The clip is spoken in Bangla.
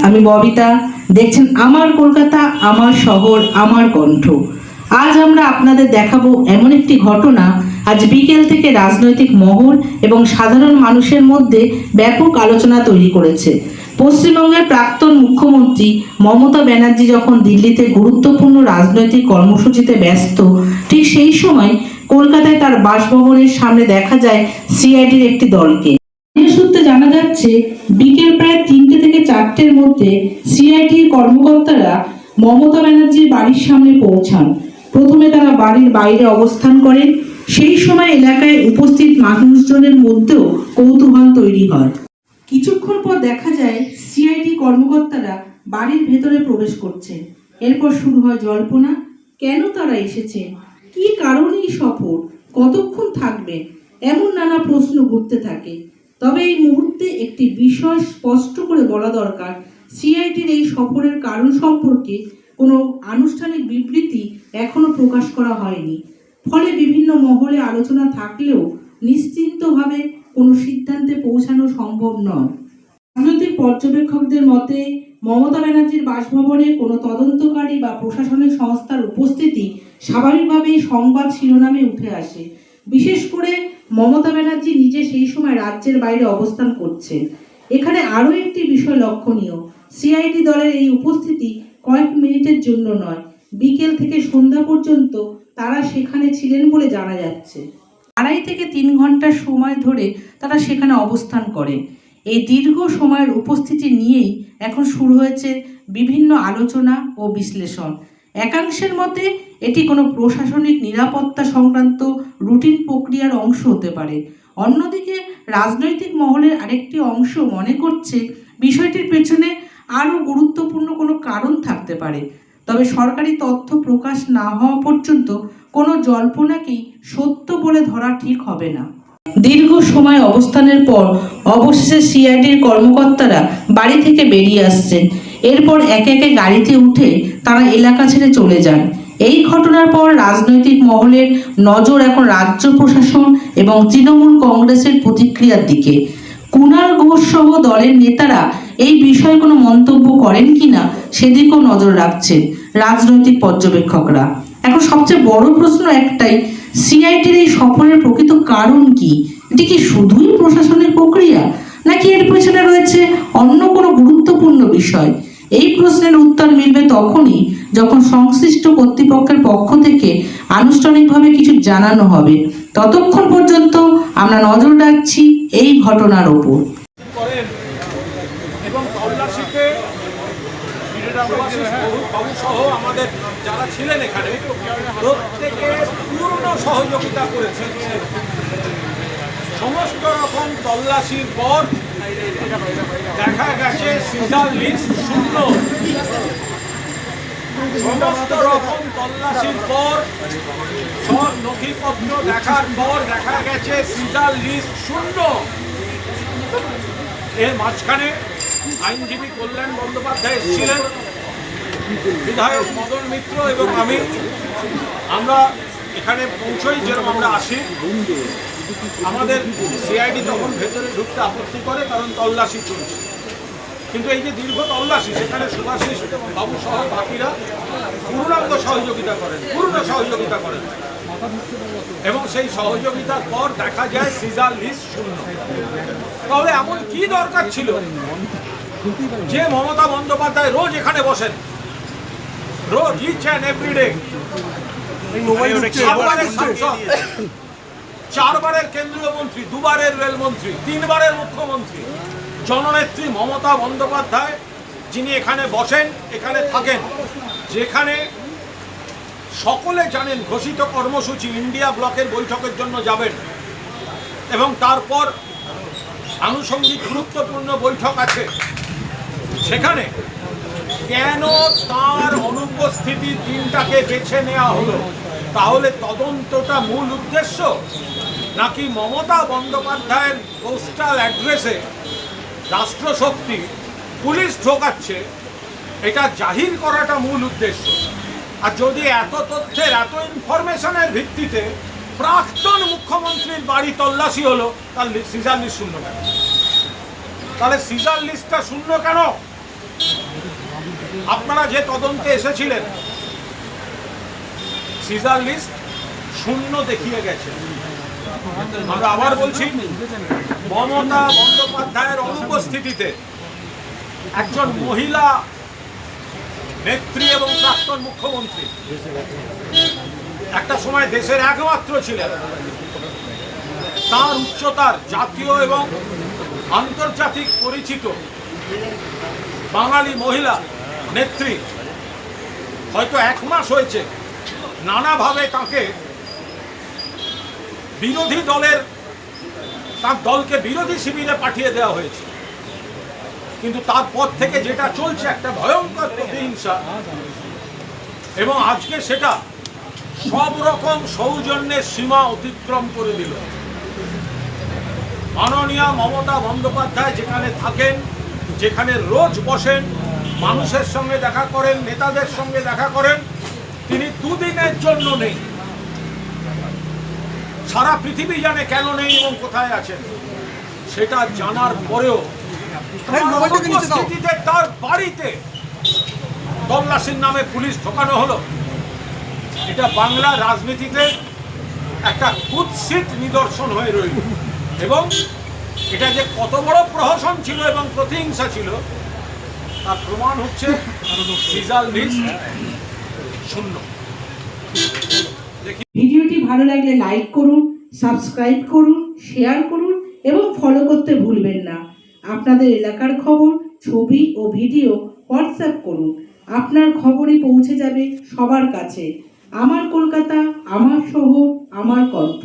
আমি ববিতা। দেখছেন আমার কলকাতা, আমার শহর, আমার কণ্ঠ। আজ আমরা আপনাদের দেখাবো এমন একটি ঘটনা আজ বিকেল থেকে রাজনৈতিক মহল এবং সাধারণ মানুষের মধ্যে ব্যাপক আলোচনা তৈরি করেছে। পশ্চিমবঙ্গের প্রাক্তন মুখ্যমন্ত্রী মমতা ব্যানার্জি যখন দিল্লিতে গুরুত্বপূর্ণ রাজনৈতিক কর্মসূচিতে ব্যস্ত, ঠিক সেই সময় কলকাতায় তার বাসভবনের সামনে দেখা যায় সিআইডির একটি দলকে। সূত্রে জানা যাচ্ছে বিকেল প্রায় 3টে থেকে 4টের মধ্যে সিআইডির কর্মকর্তারা মমতা ব্যানার্জির বাড়ির সামনে পৌঁছান। প্রথমে তারা বাড়ির বাইরে অবস্থান করেন। সেই সময় এলাকায় উপস্থিত মানুষজনের মধ্যেও কৌতূহল তৈরি হয়। কিছুক্ষণ পর দেখা যায় সিআইডি কর্মকর্তারা বাড়ির ভেতরে প্রবেশ করছেন। এরপর শুরু হয় জল্পনা। কেন তারা এসেছে, কি কারণে এই সফর, কতক্ষণ থাকবে, এমন নানা প্রশ্ন ঘুরতে থাকে। তবে এই মুহূর্তে একটি বিষয় স্পষ্ট করে বলা দরকার, সিআইডির এই সফরের কারণ সম্পর্কে কোনো আনুষ্ঠানিক বিবৃতি এখনো প্রকাশ করা হয়নি। ফলে বিভিন্ন মহলে আলোচনা থাকলেও নিশ্চিন্তভাবে কোনো সিদ্ধান্তে পৌঁছানো সম্ভব নয়। রাজনৈতিক পর্যবেক্ষকদের মতে মমতা ব্যানার্জির বাসভবনে কোনো তদন্তকারী বা প্রশাসনিক সংস্থার উপস্থিতি স্বাভাবিকভাবেই সংবাদ শিরোনামে উঠে আসে। বিশেষ করে মমতা ব্যানার্জি নিজে সেই সময় রাজ্যের বাইরে অবস্থান করছেন। এখানে আরও একটি বিষয় লক্ষণীয়, সিআইডি দলের এই উপস্থিতি কয়েক মিনিটের জন্য নয়, বিকেল থেকে সন্ধ্যা পর্যন্ত তারা সেখানে ছিলেন বলে জানা যাচ্ছে। 2.5 থেকে 3 ঘন্টা সময় ধরে তারা সেখানে অবস্থান করে। এই দীর্ঘ সময়ের উপস্থিতি নিয়েই এখন শুরু হয়েছে বিভিন্ন আলোচনা ও বিশ্লেষণ। একাংশের মতে এটি কোনো প্রশাসনিক নিরাপত্তা সংক্রান্ত রুটিন প্রক্রিয়ার অংশ হতে পারে। অন্যদিকে রাজনৈতিক মহলের আরেকটি অংশ মনে করছে বিষয়টির পেছনে আরও গুরুত্বপূর্ণ কোনো কারণ থাকতে পারে। তবে সরকারি তথ্য প্রকাশ না হওয়া পর্যন্ত কোনো জল্পনাকেই সত্য বলে ধরা ঠিক হবে না। দীর্ঘ সময় অবস্থানের পর অবশেষে সিআইডির কর্মকর্তারা বাড়ি থেকে বেরিয়ে আসছেন। এরপর একে একে গাড়িতে উঠে তারা এলাকা ছেড়ে চলে যান। এই ঘটনার পর রাজনৈতিক মহলের নজর এখন রাজ্য প্রশাসন এবং তৃণমূল কংগ্রেসের প্রতিক্রিয়ার দিকে। কুণাল ঘোষ সহ দলের নেতারা এই বিষয়ে কোনো মন্তব্য করেন কিনা সেদিকেও নজর রাখছেন রাজনৈতিক পর্যবেক্ষকরা। এখন সবচেয়ে বড় প্রশ্ন একটাই, সিআইডির এই সফরের প্রকৃত কারণ কি? এটি কি শুধুই প্রশাসনিক প্রক্রিয়া, নাকি এর পেছনে রয়েছে অন্য কোনো গুরুত্বপূর্ণ বিষয়? এই প্রশ্নের উত্তর মিলবে তখনই যখন সংশ্লিষ্ট কর্তৃপক্ষের পক্ষ থেকে আনুষ্ঠানিকভাবে কিছু জানানো হবে। ততক্ষণ পর্যন্ত আমরা নজর রাখছি এই ঘটনার ওপর। এবং তল্লাশিতে বাবু সহ আমাদের যারা ছিলেন এখানে প্রত্যেকে পূর্ণ সহযোগিতা করেছেন। সমস্ত রকম তল্লাশির পর দেখা গেছে সিজার লিস্ট শূন্য। সমস্ত রকম তল্লাশির পর সব নথিপত্র দেখার পর দেখা গেছে সিজার লিস্ট শূন্য। এর মাঝখানে আইনজীবী কল্যাণ বন্দ্যোপাধ্যায় এসেছিলেন, বিধায়ক মদন মিত্র এবং আমরা এখানে পৌঁছই, যেরকম আমরা আসি। আমাদের সিআইডি তখন ভেতরে ঢুকতে আপত্তি করে, কারণ তল্লাশি চলছে। কিন্তু এই যে দীর্ঘ তল্লাশি, সেখানে সুভাষিস বাবু সহ বাকিরা পূর্ণাঙ্গ সহযোগিতা করেন এবং সেই সহযোগিতার পর দেখা যায় সিজার লিস্ট শূন্য। তাহলে এমন কি দরকার ছিল যে মমতা বন্দ্যোপাধ্যায় রোজ এখানে বসেন, রোজ ইচ অ্যান্ড এভরিডে, 4বারের কেন্দ্রীয় মন্ত্রী, 2বারের রেলমন্ত্রী, 3বারের মুখ্যমন্ত্রী, জননেত্রী মমতা বন্দ্যোপাধ্যায়, যিনি এখানে বসেন, এখানে থাকেন, যেখানে সকলে জানেন ঘোষিত কর্মসূচি ইন্ডিয়া ব্লকের বৈঠকের জন্য যাবেন এবং তারপর আনুষঙ্গিক গুরুত্বপূর্ণ বৈঠক আছে, সেখানে কেন তার অনুপস্থিতির দিনটাকে বেছে নেওয়া হলো? তাহলে তদন্তটা মূল উদ্দেশ্য, নাকি মমতা বন্দ্যোপাধ্যায়ের পোস্টাল অ্যাড্রেসে রাষ্ট্রশক্তি পুলিশ ঢোকাচ্ছে, এটা জাহির করাটা মূল উদ্দেশ্য? আর যদি এত তথ্যের, এত ইনফরমেশনের ভিত্তিতে প্রাক্তন মুখ্যমন্ত্রীর বাড়ি তল্লাশি হলো, তাহলে সিজার লিস্ট শূন্য কেন? তাহলে সিজার লিস্টটা শূন্য কেন? আপনারা যে তদন্তে এসেছিলেন সিজার লিস্ট শূন্য দেখিয়ে গেছে। আমরা আবার বলছি, মমতা বন্দ্যোপাধ্যায়ের অনুপস্থিতিতে একজন মহিলা নেত্রী এবং প্রাক্তন মুখ্যমন্ত্রী, একটা সময় দেশের একমাত্র ছিলেন, তার উচ্চতার জাতীয় এবং আন্তর্জাতিক পরিচিত বাঙালি মহিলা নেত্রী হয়তো 1 মাস হয়েছে নানাভাবে তাকে বিরোধী দলের, তার দলকে বিরোধী শিবিরে পাঠিয়ে দেওয়া হয়েছে, কিন্তু তারপর থেকে যেটা চলছে একটা ভয়ঙ্কর প্রতিহিংসা, এবং আজকে সেটা সব রকম সৌজন্যের সীমা অতিক্রম করে দিল। মাননীয়া মমতা বন্দ্যোপাধ্যায় যেখানে থাকেন, যেখানে রোজ বসেন, মানুষের সঙ্গে দেখা করেন, নেতাদের সঙ্গে দেখা করেন, তিনি দুদিনের জন্য নেই। সারা পৃথিবী জানে কেন নেই এবং কোথায় আছেন, সেটা জানার পরেও উপস্থিতিতে তার বাড়িতে তল্লাশির নামে পুলিশ ঢোকানো হলো। এটা বাংলা রাজনীতিতে একটা কুৎসিত নিদর্শন হয়ে রইল, এবং এটা যে কত বড় প্রহসন ছিল এবং প্রতিহিংসা ছিল তার প্রমাণ হচ্ছে সিজার লিস্ট শূন্য। ভিডিওটি ভালো লাগলে লাইক করুন, সাবস্ক্রাইব করুন, শেয়ার করুন এবং ফলো করতে ভুলবেন না। আপনাদের এলাকার খবর, ছবি ও ভিডিও হোয়াটসঅ্যাপ করুন। আপনার খবরই পৌঁছে যাবে সবার কাছে। আমার কলকাতা, আমার শহর, আমার কণ্ঠ।